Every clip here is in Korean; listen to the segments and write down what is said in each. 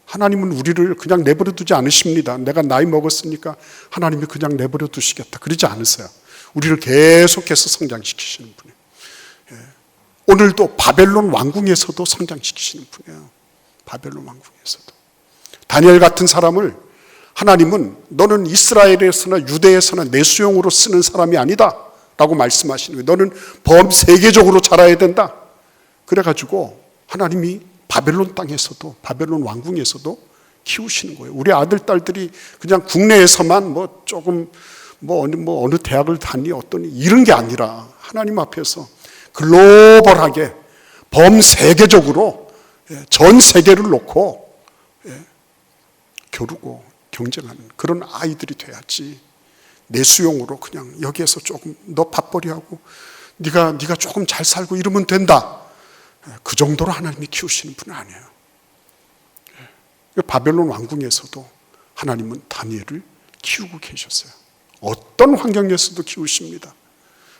하나님은 우리를 그냥 내버려 두지 않으십니다. 내가 나이 먹었으니까 하나님이 그냥 내버려 두시겠다. 그러지 않으세요. 우리를 계속해서 성장시키시는 분이에요. 오늘도 바벨론 왕궁에서도 성장시키시는 분이에요. 바벨론 왕궁에서도. 다니엘 같은 사람을 하나님은 너는 이스라엘에서나 유대에서나 내 수용으로 쓰는 사람이 아니다 라고 말씀하시는 거예요. 너는 범세계적으로 자라야 된다. 그래가지고 하나님이 바벨론 땅에서도, 바벨론 왕궁에서도 키우시는 거예요. 우리 아들, 딸들이 그냥 국내에서만 어느 대학을 다니 어떠니 이런 게 아니라 하나님 앞에서 글로벌하게 범세계적으로 전 세계를 놓고 겨루고 경쟁하는 그런 아이들이 돼야지. 내 수용으로 그냥 여기에서 조금 너 밥벌이 하고 네가 조금 잘 살고 이러면 된다. 그 정도로 하나님이 키우시는 분은 아니에요. 바벨론 왕궁에서도 하나님은 다니엘을 키우고 계셨어요. 어떤 환경에서도 키우십니다.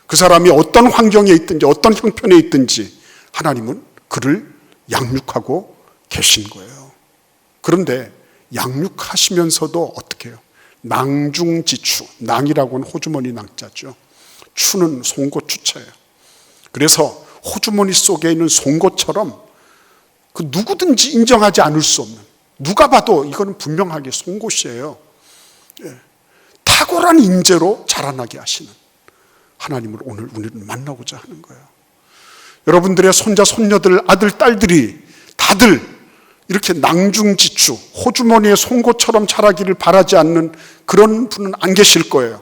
그 사람이 어떤 환경에 있든지 어떤 형편에 있든지 하나님은 그를 양육하고 계신 거예요. 그런데 양육하시면서도 어떻게 해요? 낭중지추, 낭이라고는 호주머니 낭자죠. 추는 송곳 추자예요. 그래서 호주머니 속에 있는 송곳처럼 그 누구든지 인정하지 않을 수 없는, 누가 봐도 이거는 분명하게 송곳이에요. 탁월한 인재로 자라나게 하시는 하나님을 오늘 우리는 만나고자 하는 거예요. 여러분들의 손자, 손녀들, 아들, 딸들이 다들 이렇게 낭중지추, 호주머니의 송곳처럼 자라기를 바라지 않는 그런 분은 안 계실 거예요.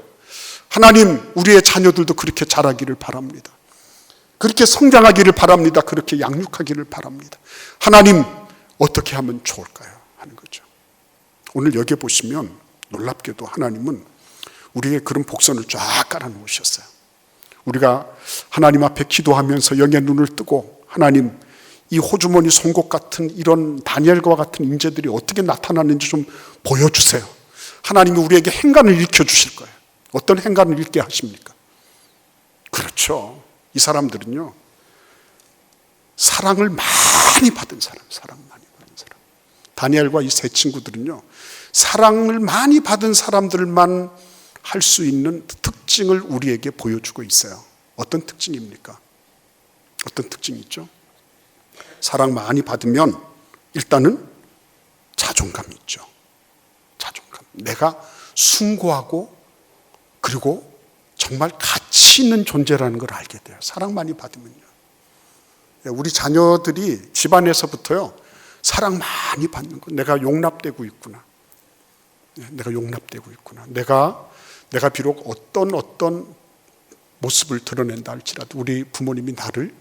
하나님, 우리의 자녀들도 그렇게 자라기를 바랍니다. 그렇게 성장하기를 바랍니다. 그렇게 양육하기를 바랍니다. 하나님, 어떻게 하면 좋을까요? 하는 거죠. 오늘 여기 보시면 놀랍게도 하나님은 우리에게 그런 복선을 쫙 깔아놓으셨어요. 우리가 하나님 앞에 기도하면서 영의 눈을 뜨고 하나님, 이 호주머니 송곳 같은 이런 다니엘과 같은 인재들이 어떻게 나타났는지 좀 보여주세요. 하나님이 우리에게 행간을 일으켜주실 거예요. 어떤 행간을 읽게 하십니까? 그렇죠. 이 사람들은요, 사랑을 많이 받은 사람, 사랑 많이 받은 사람. 다니엘과 이 세 친구들은요, 사랑을 많이 받은 사람들만 할 수 있는 특징을 우리에게 보여주고 있어요. 어떤 특징입니까? 어떤 특징이 있죠? 사랑 많이 받으면 일단은 자존감이 있죠. 자존감. 내가 숭고하고 그리고 정말 가치 있는 존재라는 걸 알게 돼요. 사랑 많이 받으면요. 우리 자녀들이 집안에서부터요, 사랑 많이 받는 거. 내가 용납되고 있구나. 내가 용납되고 있구나. 내가 비록 어떤 모습을 드러낸다 할지라도 우리 부모님이 나를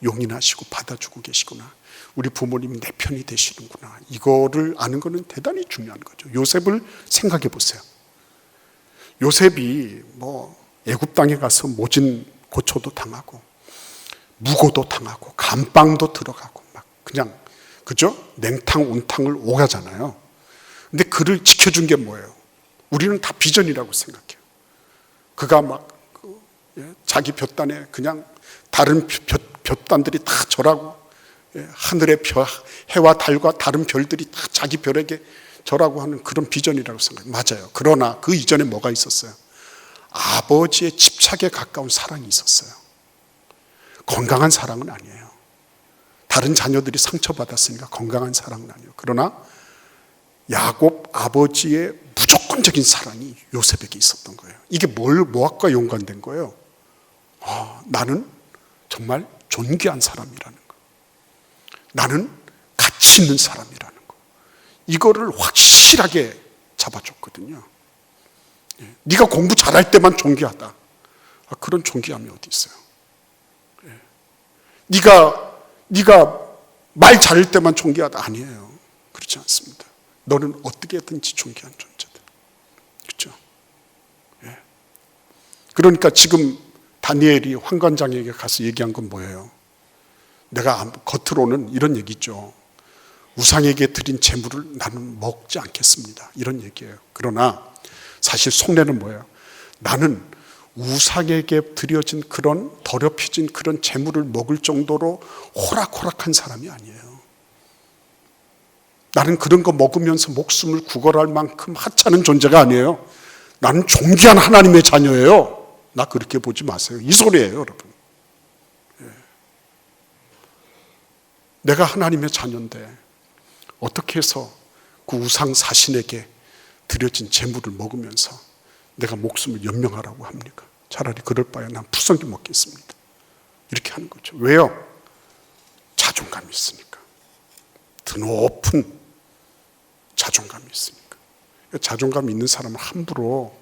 용인하시고 받아주고 계시구나. 우리 부모님이 내 편이 되시는구나. 이거를 아는 것은 대단히 중요한 거죠. 요셉을 생각해 보세요. 요셉이 애굽 땅에 가서 모진 고초도 당하고 무고도 당하고 감방도 들어가고 막 그냥 그죠? 냉탕 온탕을 오가잖아요. 근데 그를 지켜준 게 뭐예요? 우리는 다 비전이라고 생각해요. 그가 자기 볕단에 그냥 다른 볕단들이 다 절하고 하늘의 해와 달과 다른 별들이 다 자기 별에게 절하고 하는 그런 비전이라고 생각해요. 맞아요. 그러나 그 이전에 뭐가 있었어요? 아버지의 집착에 가까운 사랑이 있었어요. 건강한 사랑은 아니에요. 다른 자녀들이 상처받았으니까 건강한 사랑은 아니에요. 그러나 야곱 아버지의 무조건적인 사랑이 요셉에게 있었던 거예요. 이게 뭐와 연관된 거예요? 나는 정말 존귀한 사람이라는 거. 나는 가치 있는 사람이라는 거. 이거를 확실하게 잡아줬거든요. 네가 공부 잘할 때만 존귀하다. 그런 존귀함이 어디 있어요? 네가 말 잘할 때만 존귀하다. 아니에요. 그렇지 않습니다. 너는 어떻게든지 존귀한 존재다. 그렇죠? 그러니까 지금 다니엘이 환관장에게 가서 얘기한 건 뭐예요? 내가 겉으로는 이런 얘기죠. 우상에게 드린 재물을 나는 먹지 않겠습니다. 이런 얘기예요. 그러나 사실 속내는 뭐예요? 나는 우상에게 드려진 그런 더럽혀진 그런 재물을 먹을 정도로 호락호락한 사람이 아니에요. 나는 그런 거 먹으면서 목숨을 구걸할 만큼 하찮은 존재가 아니에요. 나는 존귀한 하나님의 자녀예요. 나 그렇게 보지 마세요. 이 소리예요, 여러분. 내가 하나님의 자녀인데 어떻게 해서 그 우상 사신에게 드려진 재물을 먹으면서 내가 목숨을 연명하라고 합니까? 차라리 그럴 바에 난 푸성기 먹겠습니다. 이렇게 하는 거죠. 왜요? 자존감이 있으니까. 드높은 자존감이 있으니까. 자존감이 있는 사람은 함부로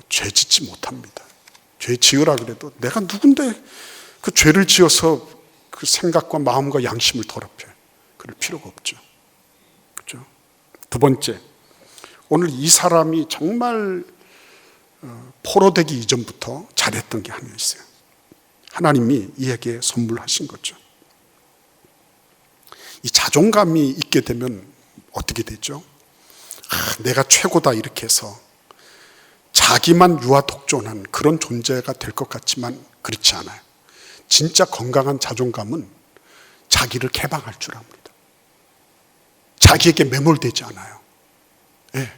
죄 짓지 못합니다. 죄 지으라 그래도 내가 누군데 그 죄를 지어서 그 생각과 마음과 양심을 더럽혀요. 그럴 필요가 없죠. 그렇죠? 두 번째, 오늘 이 사람이 정말 포로되기 이전부터 잘했던 게 하나 있어요. 하나님이 이에게 선물하신 거죠. 이 자존감이 있게 되면 어떻게 되죠? 내가 최고다 이렇게 해서 자기만 유아독존한 그런 존재가 될 것 같지만 그렇지 않아요. 진짜 건강한 자존감은 자기를 개방할 줄 압니다. 자기에게 매몰되지 않아요. 네.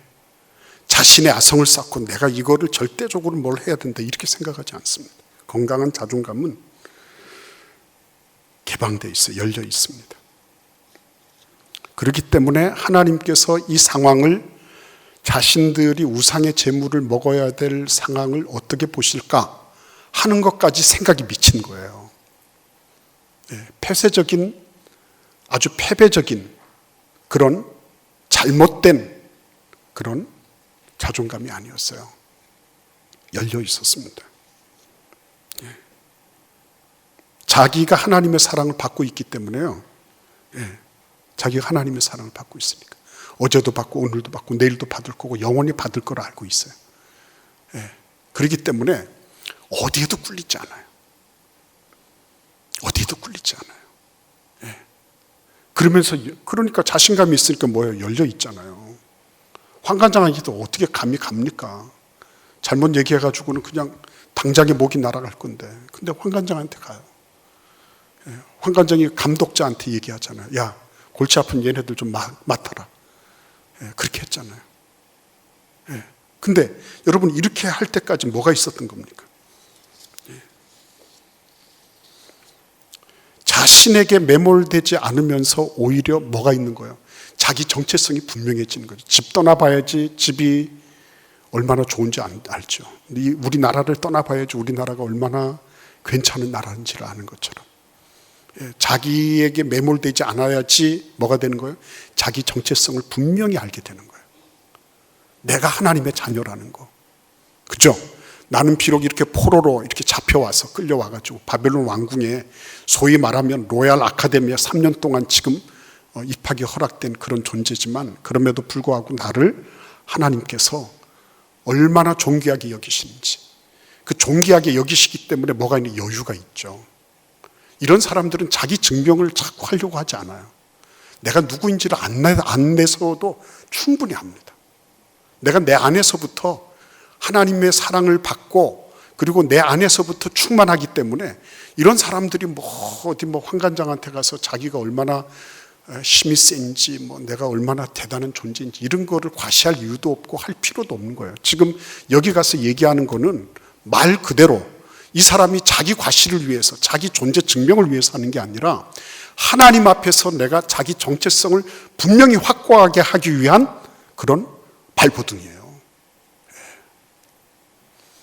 자신의 아성을 쌓고 내가 이거를 절대적으로 뭘 해야 된다 이렇게 생각하지 않습니다. 건강한 자존감은 개방되어 있어요. 열려 있습니다. 그렇기 때문에 하나님께서 이 상황을 자신들이 우상의 제물을 먹어야 될 상황을 어떻게 보실까 하는 것까지 생각이 미친 거예요. 폐쇄적인 아주 패배적인 그런 잘못된 그런 자존감이 아니었어요. 열려 있었습니다. 자기가 하나님의 사랑을 받고 있기 때문에요. 자기가 하나님의 사랑을 받고 있으니까. 어제도 받고 오늘도 받고 내일도 받을 거고 영원히 받을 걸 알고 있어요. 그렇기 때문에 어디에도 꿀리지 않아요. 어디에도 꿀리지 않아요. 그러면서 그러니까 자신감이 있으니까 뭐예요? 열려 있잖아요. 환관장하기도 어떻게 감이 갑니까? 잘못 얘기해가지고는 그냥 당장에 목이 날아갈 건데 근데 환관장한테 가요. 환관장이 감독자한테 얘기하잖아요. 야, 골치 아픈 얘네들 좀 맡아라. 그렇게 했잖아요. 근데 여러분 이렇게 할 때까지 뭐가 있었던 겁니까? 자신에게 매몰되지 않으면서 오히려 뭐가 있는 거예요? 자기 정체성이 분명해지는 거죠. 집 떠나봐야지 집이 얼마나 좋은지 알죠. 우리나라를 떠나봐야지 우리나라가 얼마나 괜찮은 나라인지를 아는 것처럼. 자기에게 매몰되지 않아야지 뭐가 되는 거예요? 자기 정체성을 분명히 알게 되는 거예요. 내가 하나님의 자녀라는 거. 그죠? 나는 비록 이렇게 포로로 이렇게 잡혀와서 끌려와가지고 바벨론 왕궁에 소위 말하면 로얄 아카데미에 3년 동안 지금 입학이 허락된 그런 존재지만 그럼에도 불구하고 나를 하나님께서 얼마나 존귀하게 여기시는지 그 존귀하게 여기시기 때문에 뭐가 있는 여유가 있죠. 이런 사람들은 자기 증명을 자꾸 하려고 하지 않아요. 내가 누구인지를 안 내서도 충분히 합니다. 내가 내 안에서부터 하나님의 사랑을 받고 그리고 내 안에서부터 충만하기 때문에 이런 사람들이 어디 환관장한테 가서 자기가 얼마나 힘이 센지 내가 얼마나 대단한 존재인지 이런 거를 과시할 이유도 없고 할 필요도 없는 거예요. 지금 여기 가서 얘기하는 거는 말 그대로 이 사람이 자기 과시를 위해서 자기 존재 증명을 위해서 하는 게 아니라 하나님 앞에서 내가 자기 정체성을 분명히 확고하게 하기 위한 그런 발버둥이에요.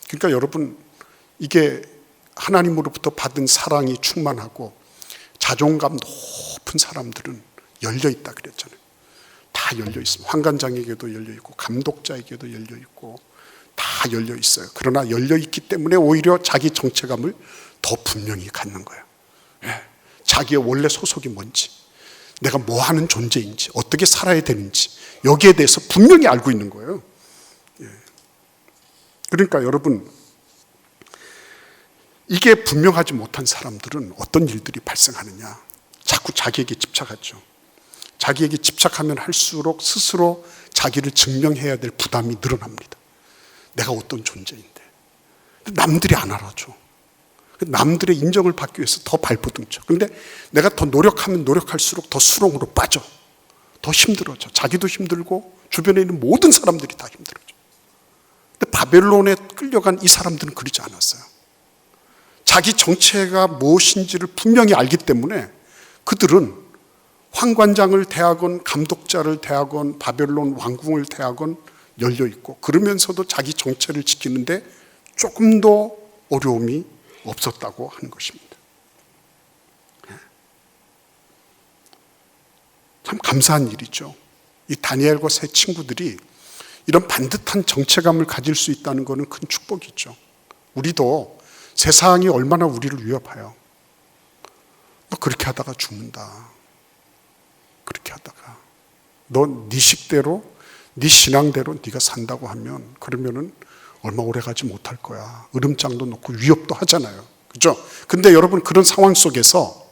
그러니까 여러분 이게 하나님으로부터 받은 사랑이 충만하고 자존감 높은 사람들은 열려 있다 그랬잖아요. 다 열려 있습니다. 환관장에게도 열려 있고 감독자에게도 열려 있고 다 열려 있어요. 그러나 열려 있기 때문에 오히려 자기 정체감을 더 분명히 갖는 거예요. 자기의 원래 소속이 뭔지, 내가 뭐 하는 존재인지, 어떻게 살아야 되는지 여기에 대해서 분명히 알고 있는 거예요. 그러니까 여러분 이게 분명하지 못한 사람들은 어떤 일들이 발생하느냐, 자꾸 자기에게 집착하죠. 자기에게 집착하면 할수록 스스로 자기를 증명해야 될 부담이 늘어납니다. 내가 어떤 존재인데 남들이 안 알아줘. 남들의 인정을 받기 위해서 더 발버둥쳐. 그런데 내가 더 노력하면 노력할수록 더 수렁으로 빠져. 더 힘들어져. 자기도 힘들고 주변에 있는 모든 사람들이 다 힘들어져. 근데 바벨론에 끌려간 이 사람들은 그러지 않았어요. 자기 정체가 무엇인지를 분명히 알기 때문에 그들은 황관장을 대하건 감독자를 대하건 바벨론 왕궁을 대하건 열려있고, 그러면서도 자기 정체를 지키는데 조금도 어려움이 없었다고 하는 것입니다. 참 감사한 일이죠. 이 다니엘과 세 친구들이 이런 반듯한 정체감을 가질 수 있다는 것은 큰 축복이죠. 우리도 세상이 얼마나 우리를 위협해요. 너 그렇게 하다가 죽는다. 그렇게 하다가 너 네 식대로, 네 신앙대로 네가 산다고 하면 그러면은 얼마 오래 가지 못할 거야. 으름장도 놓고 위협도 하잖아요. 그죠? 근데 여러분, 그런 상황 속에서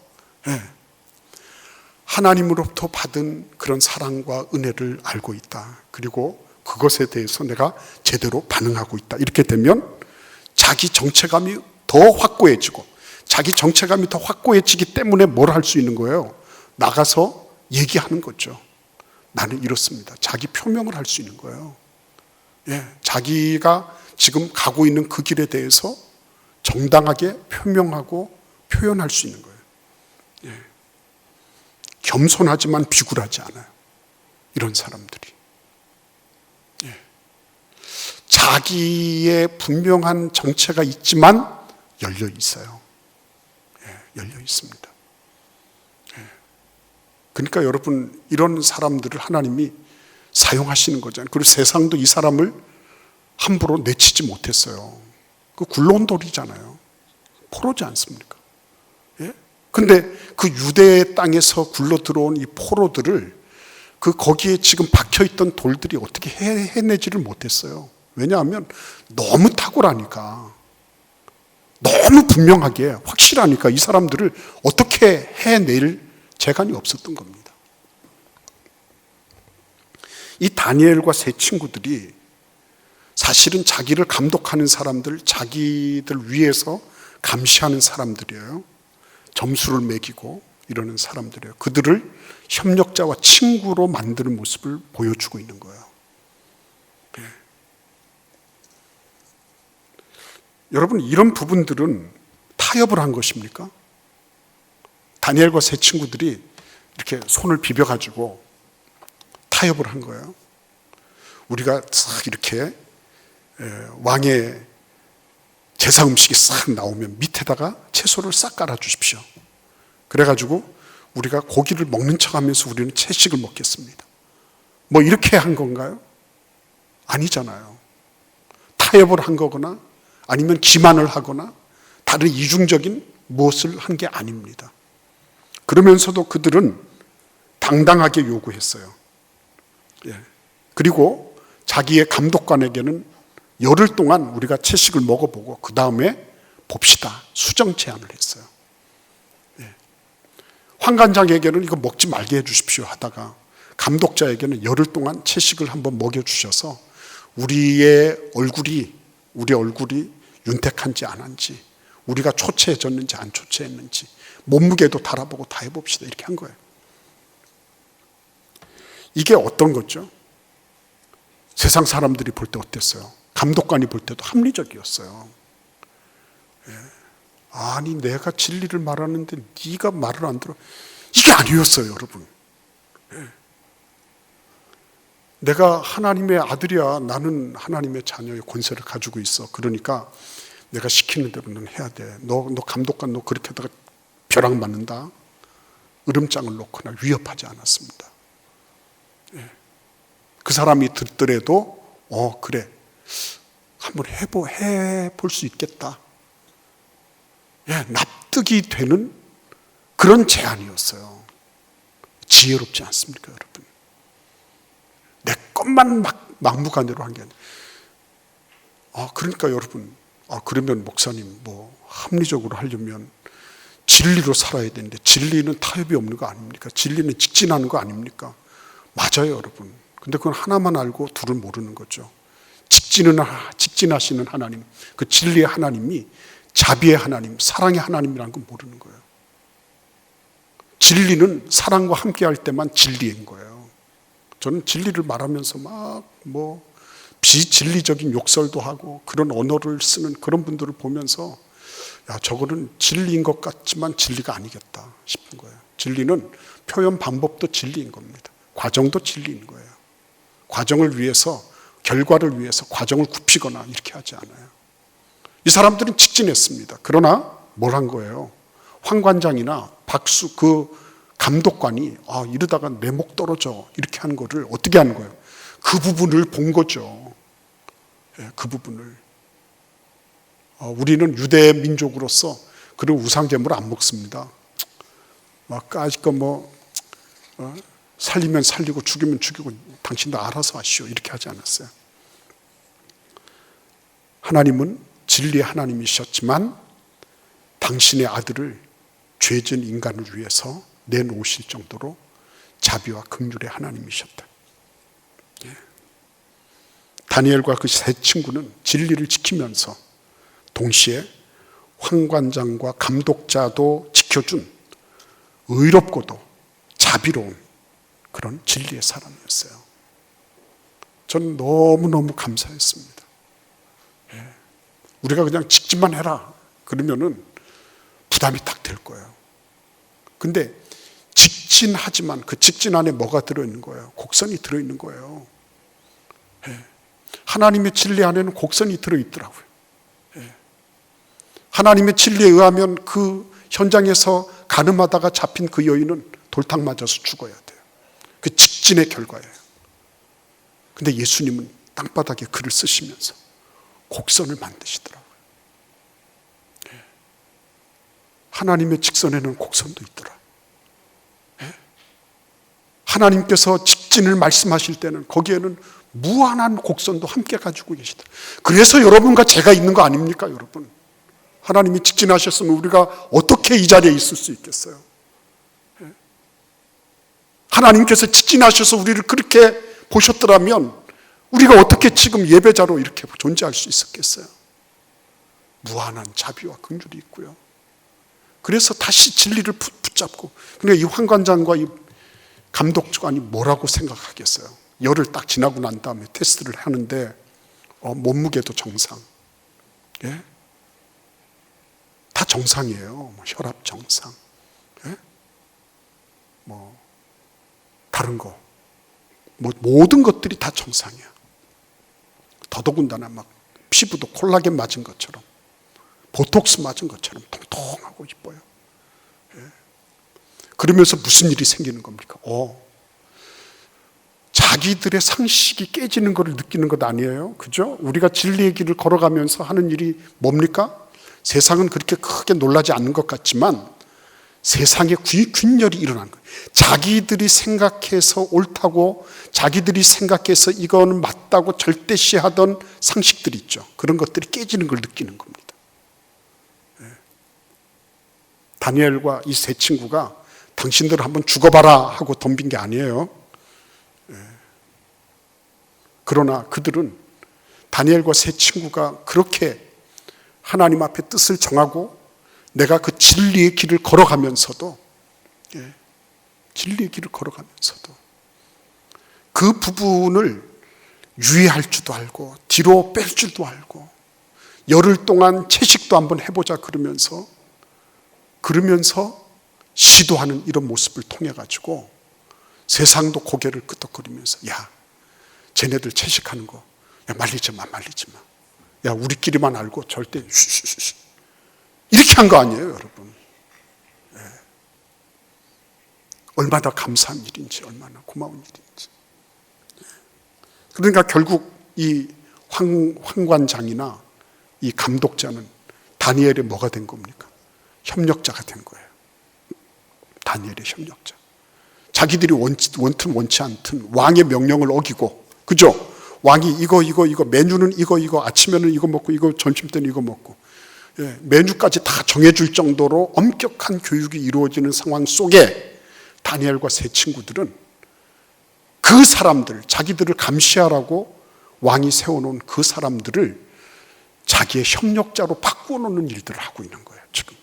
하나님으로부터 받은 그런 사랑과 은혜를 알고 있다. 그리고 그것에 대해서 내가 제대로 반응하고 있다. 이렇게 되면 자기 정체감이 더 확고해지고, 자기 정체감이 더 확고해지기 때문에 뭘 할 수 있는 거예요? 나가서 얘기하는 거죠. 나는 이렇습니다. 자기 표명을 할 수 있는 거예요. 자기가 지금 가고 있는 그 길에 대해서 정당하게 표명하고 표현할 수 있는 거예요. 겸손하지만 비굴하지 않아요. 이런 사람들이. 자기의 분명한 정체가 있지만 열려 있어요. 열려 있습니다. 그러니까 여러분, 이런 사람들을 하나님이 사용하시는 거잖아요. 그리고 세상도 이 사람을 함부로 내치지 못했어요. 그 굴러온 돌이잖아요. 포로지 않습니까? 근데 그 유대 땅에서 굴러 들어온 이 포로들을 거기에 지금 박혀있던 돌들이 어떻게 해내지를 못했어요. 왜냐하면 너무 탁월하니까, 너무 분명하게 확실하니까 이 사람들을 어떻게 해낼 재간이 없었던 겁니다. 이 다니엘과 세 친구들이 사실은 자기를 감독하는 사람들, 자기들 위해서 감시하는 사람들이에요. 점수를 매기고 이러는 사람들이에요. 그들을 협력자와 친구로 만드는 모습을 보여주고 있는 거예요. 여러분, 이런 부분들은 타협을 한 것입니까? 다니엘과 세 친구들이 이렇게 손을 비벼가지고 타협을 한 거예요. 우리가 싹 이렇게 왕의 제사 음식이 싹 나오면 밑에다가 채소를 싹 깔아주십시오. 그래가지고 우리가 고기를 먹는 척하면서 우리는 채식을 먹겠습니다. 뭐 이렇게 한 건가요? 아니잖아요. 타협을 한 거거나 아니면 기만을 하거나 다른 이중적인 무엇을 한 게 아닙니다. 그러면서도 그들은 당당하게 요구했어요. 그리고 자기의 감독관에게는 열흘 동안 우리가 채식을 먹어보고 그 다음에 봅시다. 수정 제안을 했어요. 황관장에게는 이거 먹지 말게 해주십시오 하다가 감독자에게는 열흘 동안 채식을 한번 먹여주셔서 우리 얼굴이 윤택한지 안 한지, 우리가 초췌해졌는지 안 초췌했는지 몸무게도 달아보고 다 해봅시다. 이렇게 한 거예요. 이게 어떤 거죠? 세상 사람들이 볼 때 어땠어요? 감독관이 볼 때도 합리적이었어요. 아니, 내가 진리를 말하는데 네가 말을 안 들어. 이게 아니었어요, 여러분. 내가 하나님의 아들이야. 나는 하나님의 자녀의 권세를 가지고 있어. 그러니까 내가 시키는 대로는 해야 돼. 너 감독관 너 그렇게 하다가 벼락 맞는다. 으름장을 놓거나 위협하지 않았습니다. 그 사람이 듣더라도 그래, 한번 해볼 수 있겠다. 납득이 되는 그런 제안이었어요. 지혜롭지 않습니까, 여러분? 내 것만 막무가내로 한 게 아니라. 그러니까 여러분, 그러면 목사님 뭐 합리적으로 하려면 진리로 살아야 되는데 진리는 타협이 없는 거 아닙니까? 진리는 직진하는 거 아닙니까? 맞아요, 여러분. 근데 그건 하나만 알고 둘을 모르는 거죠. 직진하시는 하나님, 그 진리의 하나님이 자비의 하나님, 사랑의 하나님이라는 건 모르는 거예요. 진리는 사랑과 함께할 때만 진리인 거예요. 저는 진리를 말하면서 비진리적인 욕설도 하고 그런 언어를 쓰는 그런 분들을 보면서 저거는 진리인 것 같지만 진리가 아니겠다 싶은 거예요. 진리는 표현 방법도 진리인 겁니다. 과정도 진리인 거예요. 과정을 위해서, 결과를 위해서 과정을 굽히거나 이렇게 하지 않아요. 이 사람들은 직진했습니다. 그러나 뭘 한 거예요? 황관장이나 박수 그 감독관이 이러다가 내 목 떨어져 이렇게 하는 거를 어떻게 하는 거예요? 그 부분을 본 거죠. 그 부분을. 우리는 유대 민족으로서 그런 우상제물을 안 먹습니다. 까짓거 살리면 살리고 죽이면 죽이고 당신도 알아서 하시오 이렇게 하지 않았어요. 하나님은 진리의 하나님이셨지만 당신의 아들을 죄진 인간을 위해서 내놓으실 정도로 자비와 긍휼의 하나님이셨다. 다니엘과 그 세 친구는 진리를 지키면서 동시에 황관장과 감독자도 지켜준 의롭고도 자비로운 그런 진리의 사람이었어요. 저는 너무너무 감사했습니다. 우리가 그냥 직진만 해라 그러면은 부담이 딱 될 거예요. 근데 직진하지만 그 직진 안에 뭐가 들어있는 거예요? 곡선이 들어있는 거예요. 하나님의 진리 안에는 곡선이 들어있더라고요. 하나님의 진리에 의하면 그 현장에서 가늠하다가 잡힌 그 여인은 돌탕 맞아서 죽어야 돼요. 그 직진의 결과예요. 근데 예수님은 땅바닥에 글을 쓰시면서 곡선을 만드시더라고요. 하나님의 직선에는 곡선도 있더라. 하나님께서 직진을 말씀하실 때는 거기에는 무한한 곡선도 함께 가지고 계시다. 그래서 여러분과 제가 있는 거 아닙니까, 여러분? 하나님이 직진하셨으면 우리가 어떻게 이 자리에 있을 수 있겠어요? 하나님께서 직진하셔서 우리를 그렇게 보셨더라면 우리가 어떻게 지금 예배자로 이렇게 존재할 수 있었겠어요? 무한한 자비와 긍휼이 있고요. 그래서 다시 진리를 붙잡고, 그러니까 이 황관장과 이 감독관이 뭐라고 생각하겠어요? 열흘 딱 지나고 난 다음에 테스트를 하는데 몸무게도 정상, 다 정상이에요. 혈압 정상, 다른 거, 모든 것들이 다 정상이야. 더더군다나 피부도 콜라겐 맞은 것처럼, 보톡스 맞은 것처럼 통통하고 이뻐요. 그러면서 무슨 일이 생기는 겁니까? 자기들의 상식이 깨지는 것을 느끼는 것 아니에요? 그죠? 우리가 진리의 길을 걸어가면서 하는 일이 뭡니까? 세상은 그렇게 크게 놀라지 않는 것 같지만 세상에 균열이 일어나는 거예요. 자기들이 생각해서 옳다고, 자기들이 생각해서 이거는 맞다고 절대시하던 상식들이 있죠. 그런 것들이 깨지는 걸 느끼는 겁니다. 다니엘과 이 세 친구가 당신들 한번 죽어봐라 하고 덤빈 게 아니에요. 그러나 그들은 다니엘과 세 친구가 그렇게 하나님 앞에 뜻을 정하고 내가 그 진리의 길을 걸어가면서도, 진리의 길을 걸어가면서도 그 부분을 유의할 줄도 알고 뒤로 뺄 줄도 알고 열흘 동안 채식도 한번 해보자 그러면서 시도하는 이런 모습을 통해 가지고 세상도 고개를 끄덕거리면서, 야, 쟤네들 채식하는 거, 야, 말리지 마. 야, 우리끼리만 알고 절대 쉬쉬쉬. 이렇게 한 거 아니에요, 여러분? 얼마나 감사한 일인지, 얼마나 고마운 일인지. 그러니까 결국 이 황관장이나 이 감독자는 다니엘의 뭐가 된 겁니까? 협력자가 된 거예요. 다니엘의 협력자. 자기들이 원튼 원치 않든 왕의 명령을 어기고, 그죠? 왕이 이거 메뉴는 이거 아침에는 이거 먹고 이거 점심 때는 이거 먹고, 메뉴까지 다 정해줄 정도로 엄격한 교육이 이루어지는 상황 속에 다니엘과 세 친구들은 그 사람들, 자기들을 감시하라고 왕이 세워놓은 그 사람들을 자기의 협력자로 바꾸어놓는 일들을 하고 있는 거예요, 지금.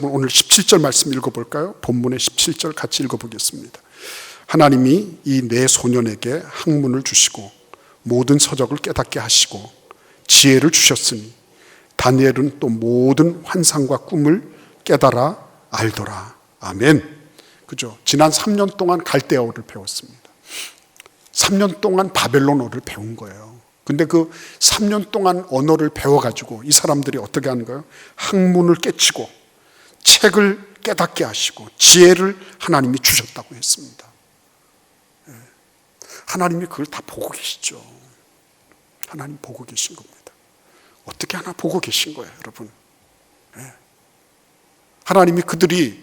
오늘 17절 말씀 읽어볼까요? 본문의 17절 같이 읽어보겠습니다. 하나님이 이 네 소년에게 학문을 주시고 모든 서적을 깨닫게 하시고 지혜를 주셨으니 다니엘은 또 모든 환상과 꿈을 깨달아 알더라. 아멘. 그죠? 지난 3년 동안 갈대어를 배웠습니다. 3년 동안 바벨론어를 배운 거예요. 근데 그 3년 동안 언어를 배워가지고 이 사람들이 어떻게 하는 거예요? 학문을 깨치고 책을 깨닫게 하시고 지혜를 하나님이 주셨다고 했습니다. 하나님이 그걸 다 보고 계시죠. 하나님 보고 계신 겁니다. 어떻게 하나 보고 계신 거예요, 여러분. 하나님이 그들이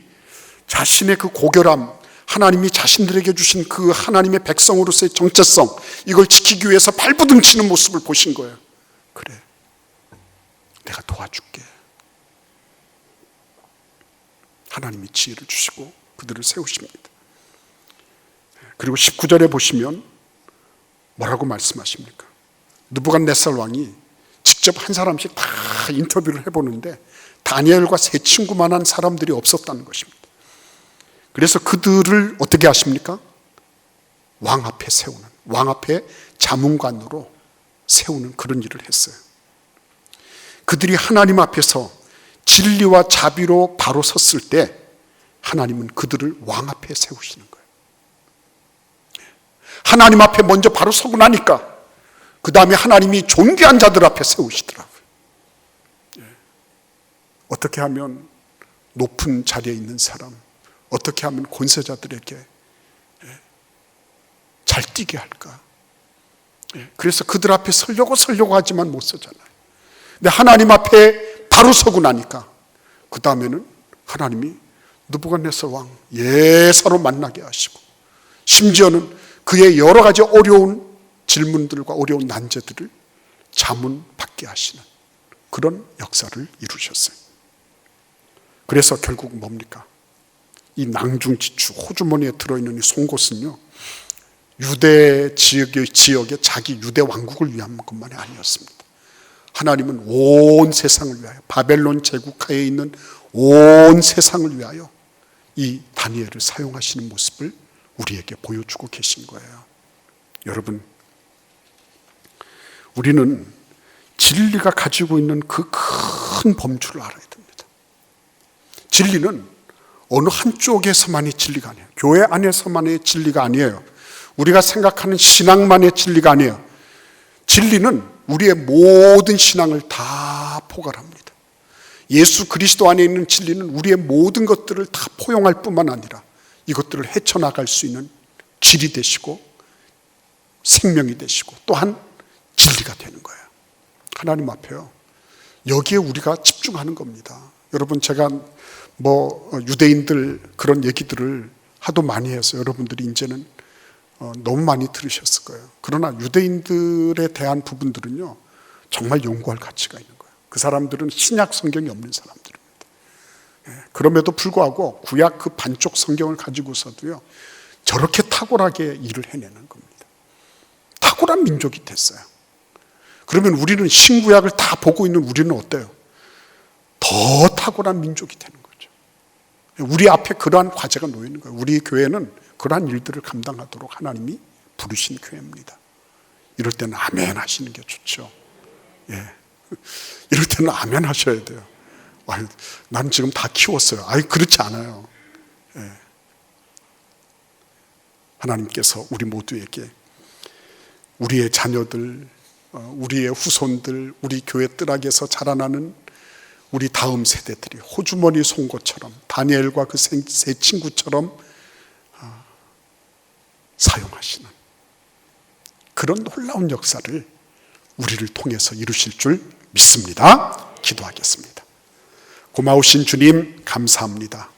자신의 그 고결함, 하나님이 자신들에게 주신 그 하나님의 백성으로서의 정체성, 이걸 지키기 위해서 발부둥치는 모습을 보신 거예요. 그래, 내가 도와줄게. 하나님이 지혜를 주시고 그들을 세우십니다. 그리고 19절에 보시면 뭐라고 말씀하십니까? 느부갓네살 왕이 직접 한 사람씩 다 인터뷰를 해보는데 다니엘과 세 친구만한 사람들이 없었다는 것입니다. 그래서 그들을 어떻게 하십니까? 왕 앞에 세우는, 왕 앞에 자문관으로 세우는 그런 일을 했어요. 그들이 하나님 앞에서 진리와 자비로 바로 섰을 때 하나님은 그들을 왕 앞에 세우시는 거예요. 하나님 앞에 먼저 바로 서고 나니까 그 다음에 하나님이 존귀한 자들 앞에 세우시더라고요. 어떻게 하면 높은 자리에 있는 사람, 어떻게 하면 권세자들에게 잘 뛰게 할까? 그래서 그들 앞에 서려고 하지만 못 서잖아요. 근데 하나님 앞에 바로 서고 나니까 그 다음에는 하나님이 느부갓네살 왕 예사로 만나게 하시고 심지어는 그의 여러 가지 어려운 질문들과 어려운 난제들을 자문받게 하시는 그런 역사를 이루셨어요. 그래서 결국 뭡니까? 이 낭중지추 호주머니에 들어있는 이 송곳은요, 유대 지역의 자기 유대 왕국을 위한 것만이 아니었습니다. 하나님은 온 세상을 위하여, 바벨론 제국하에 있는 온 세상을 위하여 이 다니엘을 사용하시는 모습을 우리에게 보여주고 계신 거예요. 여러분, 우리는 진리가 가지고 있는 그 큰 범주를 알아야 됩니다. 진리는 어느 한쪽에서만의 진리가 아니에요. 교회 안에서만의 진리가 아니에요. 우리가 생각하는 신앙만의 진리가 아니에요. 진리는 우리의 모든 신앙을 다 포괄합니다. 예수 그리스도 안에 있는 진리는 우리의 모든 것들을 다 포용할 뿐만 아니라 이것들을 헤쳐나갈 수 있는 길이 되시고 생명이 되시고 또한 진리가 되는 거예요. 하나님 앞에요. 여기에 우리가 집중하는 겁니다. 여러분, 제가 유대인들 그런 얘기들을 하도 많이 해서 여러분들이 이제는 너무 많이 들으셨을 거예요. 그러나 유대인들에 대한 부분들은요, 정말 연구할 가치가 있는 거예요. 그 사람들은 신약 성경이 없는 사람들입니다. 그럼에도 불구하고 구약 그 반쪽 성경을 가지고서도요, 저렇게 탁월하게 일을 해내는 겁니다. 탁월한 민족이 됐어요. 그러면 우리는 신구약을 다 보고 있는 우리는 어때요? 더 탁월한 민족이 되는 거죠. 우리 앞에 그러한 과제가 놓여 있는 거예요. 우리 교회는 그러한 일들을 감당하도록 하나님이 부르신 교회입니다. 이럴 때는 아멘 하시는 게 좋죠. 이럴 때는 아멘 하셔야 돼요. 난 지금 다 키웠어요. 그렇지 않아요. 하나님께서 우리 모두에게 우리의 자녀들, 우리의 후손들, 우리 교회 뜰학에서 자라나는 우리 다음 세대들이 호주머니 송곳처럼 다니엘과 그 세 친구처럼 사용하시는 그런 놀라운 역사를 우리를 통해서 이루실 줄 믿습니다. 기도하겠습니다. 고마우신 주님 감사합니다.